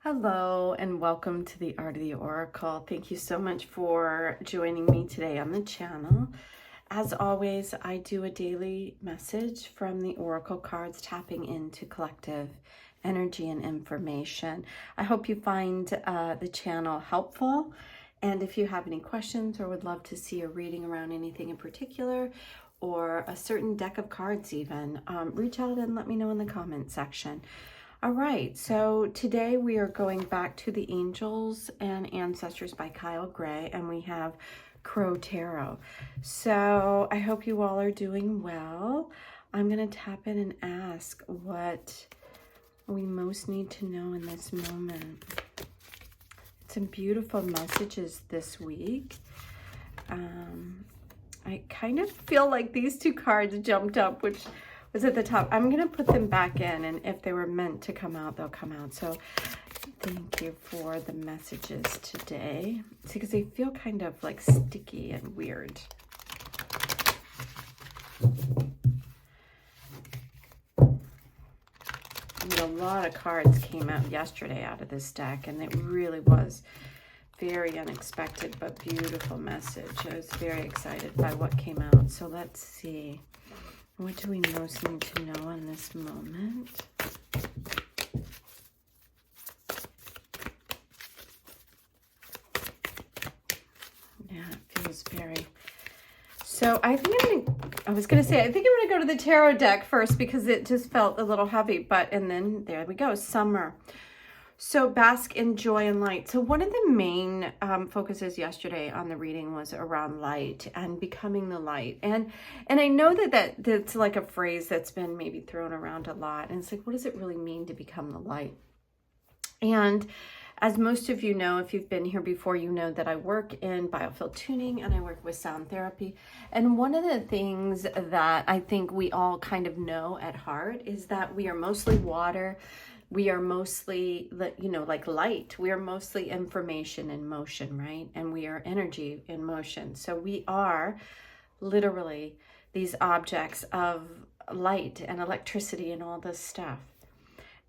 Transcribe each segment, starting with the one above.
Hello and welcome to the Art of the Oracle. Thank you so much for joining me today on the channel. As always, I do a daily message from the Oracle cards tapping into collective energy and information. I hope you find the channel helpful. And if you have any questions or would love to see a reading around anything in particular or a certain deck of cards even, reach out and let me know in the comment section. All right, so today we are going back to the Angels and Ancestors by Kyle Gray, and we have Crow Tarot. So I hope you all are doing well. I'm going to tap in and ask what we most need to know in this moment. Some beautiful messages this week. I kind of feel like these two cards jumped up, which was at the top. I'm going to put them back in, and if they were meant to come out, they'll come out. So thank you for the messages today. See, because they feel kind of like sticky and weird. A lot of cards came out yesterday out of this deck, and it really was very unexpected but beautiful message. I was very excited by what came out. So let's see. What do we most need to know in this moment? Yeah, it feels very... So I think I think I'm going to go to the tarot deck first because it just felt a little heavy. And then there we go, summer. So bask in joy and light. So one of the main focuses yesterday on the reading was around light and becoming the light. And I know that's like a phrase that's been maybe thrown around a lot. And it's like, what does it really mean to become the light? And as most of you know, if you've been here before, you know that I work in biofield tuning and I work with sound therapy. And one of the things that I think we all kind of know at heart is that we are mostly water. We are mostly, like light. We are mostly information in motion, right? And we are energy in motion. So we are literally these objects of light and electricity and all this stuff.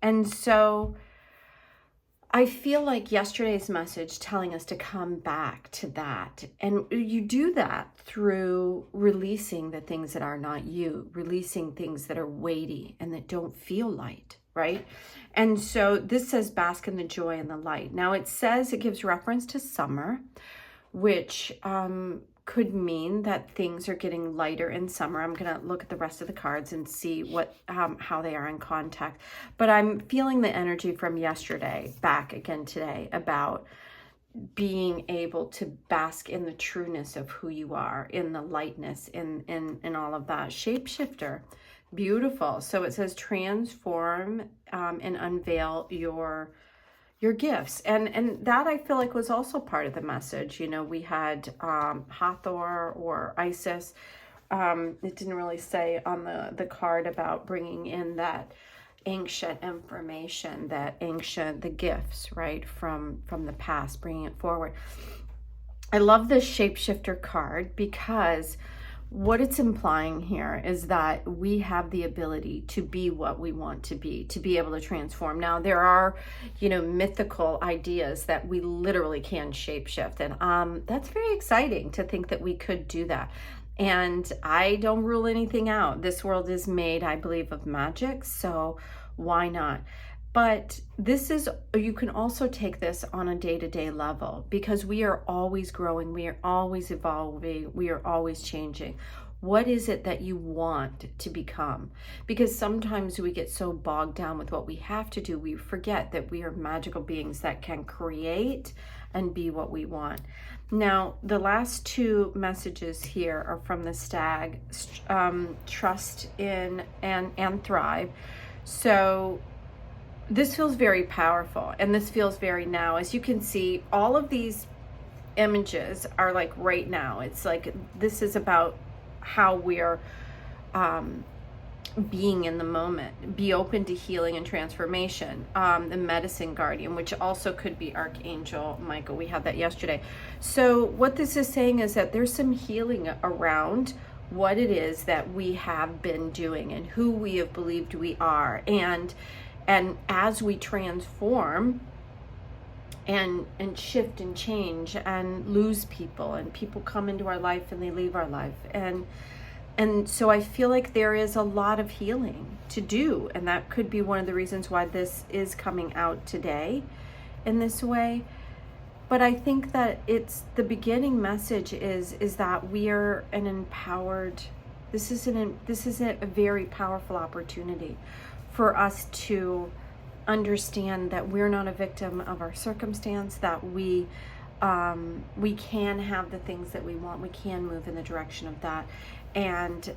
And so I feel like yesterday's message telling us to come back to that. And you do that through releasing the things that are not you, releasing things that are weighty and that don't feel light, right? And so this says bask in the joy and the light. Now it says, it gives reference to summer, which could mean that things are getting lighter in summer. I'm going to look at the rest of the cards and see what how they are in contact. But I'm feeling the energy from yesterday back again today about being able to bask in the trueness of who you are, in the lightness, in all of that. Shapeshifter. Beautiful. So it says transform and unveil your gifts. And that I feel like was also part of the message. You know, we had Hathor or Isis. It didn't really say on the card about bringing in that ancient information, the gifts, right, from the past, bringing it forward. I love this shapeshifter card because what it's implying here is that we have the ability to be what we want to be able to transform. Now, there are, mythical ideas that we literally can shapeshift. And that's very exciting to think that we could do that. And I don't rule anything out. This world is made, I believe, of magic. So why not? But you can also take this on a day-to-day level because we are always growing, we are always evolving, we are always changing. What is it that you want to become? Because sometimes we get so bogged down with what we have to do, we forget that we are magical beings that can create and be what we want. Now, the last two messages here are from the Stag, trust in and thrive. So this feels very powerful, and this feels very now. As you can see, all of these images are like right now. It's like this is about how we're being in the moment. Be open to healing and transformation. The medicine guardian, which also could be Archangel Michael. We had that yesterday. So what this is saying is that there's some healing around what it is that we have been doing and who we have believed we are. And as we transform, and shift and change and lose people, and people come into our life and they leave our life. And so I feel like there is a lot of healing to do, and that could be one of the reasons why this is coming out today in this way. But I think that it's the beginning message is that we are an empowered, this is a very powerful opportunity for us to understand that we're not a victim of our circumstance, that we can have the things that we want, we can move in the direction of that, and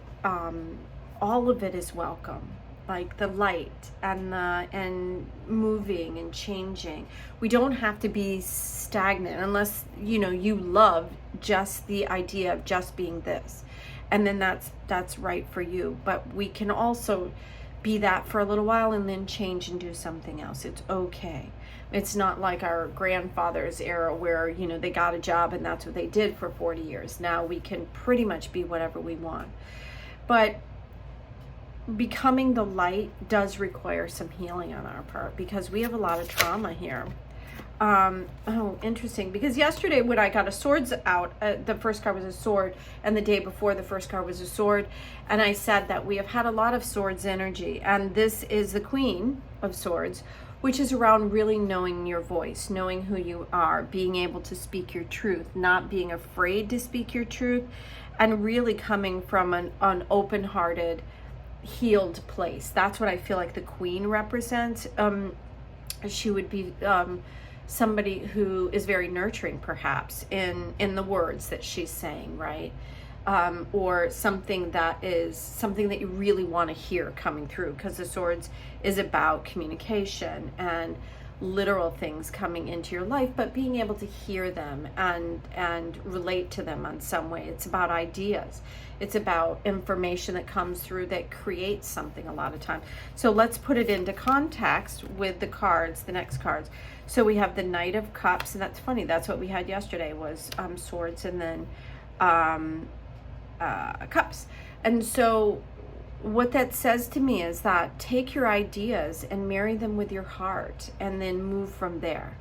all of it is welcome, like the light and moving and changing. We don't have to be stagnant unless you love just the idea of just being this, and then that's right for you. But we can also be that for a little while and then change and do something else. It's okay. It's not like our grandfather's era where they got a job and that's what they did for 40 years. Now we can pretty much be whatever we want. But becoming the light does require some healing on our part, because we have a lot of trauma here. Oh, interesting, because yesterday when I got a swords out, the first card was a sword, and the day before the first card was a sword, and I said that we have had a lot of swords energy, and this is the Queen of Swords, which is around really knowing your voice, knowing who you are, being able to speak your truth, not being afraid to speak your truth, and really coming from an open-hearted, healed place. That's what I feel like the Queen represents. She would be somebody who is very nurturing, perhaps, in the words that she's saying, right? Or something that you really want to hear coming through, because the swords is about communication and literal things coming into your life, but being able to hear them and relate to them on some way. It's about ideas. It's about information that comes through that creates something a lot of time. So let's put it into context with the cards, the next cards. So we have the Knight of Cups, and that's funny. That's what we had yesterday was swords and then cups. And so what that says to me is that take your ideas and marry them with your heart and then move from there.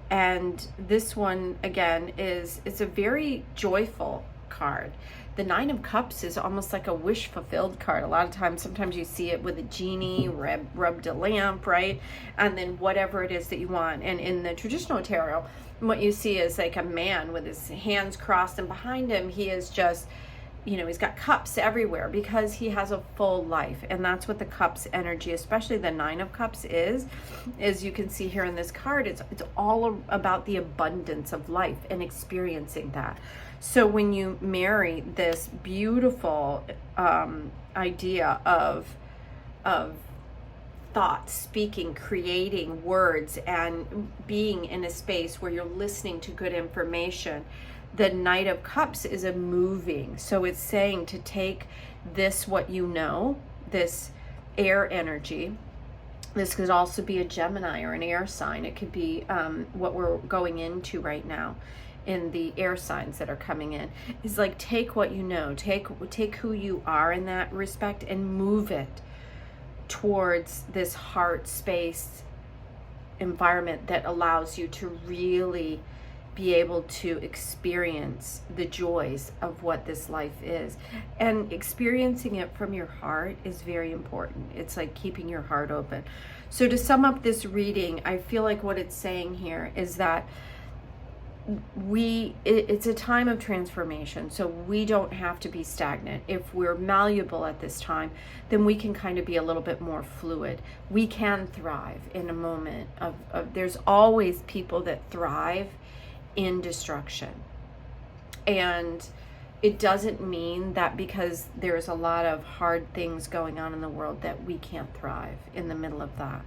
And this one, again, it's a very joyful card. The Nine of Cups is almost like a wish fulfilled card. A lot of times, sometimes you see it with a genie, rubbed a lamp, right? And then whatever it is that you want. And in the traditional tarot, what you see is like a man with his hands crossed, and behind him, he is just, he's got cups everywhere because he has a full life. And that's what the cups energy, especially the Nine of Cups is you can see here in this card, it's all about the abundance of life and experiencing that. So when you marry this beautiful idea of thought, speaking, creating words, and being in a space where you're listening to good information, the Knight of Cups is a moving. So it's saying to take this, what you know, this air energy. This could also be a Gemini or an air sign. It could be what we're going into right now in the air signs that are coming in. Is like, take what you know, take who you are in that respect and move it towards this heart space environment that allows you to really be able to experience the joys of what this life is. And experiencing it from your heart is very important. It's like keeping your heart open. So to sum up this reading, I feel like what it's saying here is that it's a time of transformation, so we don't have to be stagnant. If we're malleable at this time, then we can kind of be a little bit more fluid. We can thrive in a moment of there's always people that thrive in destruction. And it doesn't mean that because there's a lot of hard things going on in the world that we can't thrive in the middle of that.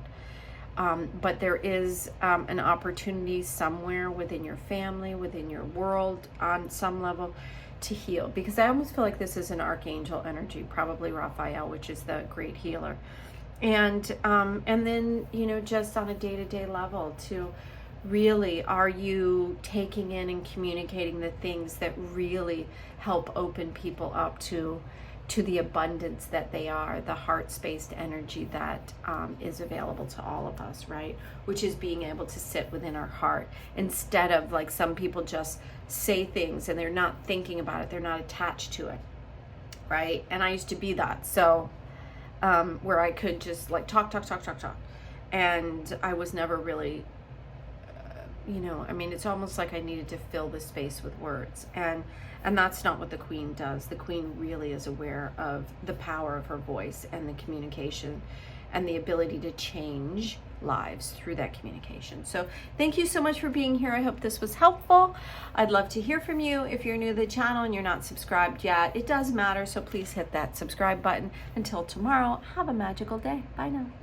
But there is an opportunity somewhere within your family, within your world, on some level, to heal. Because I almost feel like this is an archangel energy, probably Raphael, which is the great healer. And then, just on a day-to-day level, to really, are you taking in and communicating the things that really help open people up to to the abundance that they are, the heart-spaced energy that is available to all of us, right? Which is being able to sit within our heart instead of like some people just say things and they're not thinking about it, they're not attached to it, right? And I used to be that, so where I could just like talk, and I was never really, I mean, it's almost like I needed to fill the space with words, and that's not what the Queen does. The Queen really is aware of the power of her voice and the communication and the ability to change lives through that communication. So thank you so much for being here. I hope this was helpful. I'd love to hear from you. If you're new to the channel and you're not subscribed yet, it does matter, so please hit that subscribe button. Until tomorrow, have a magical day. Bye now.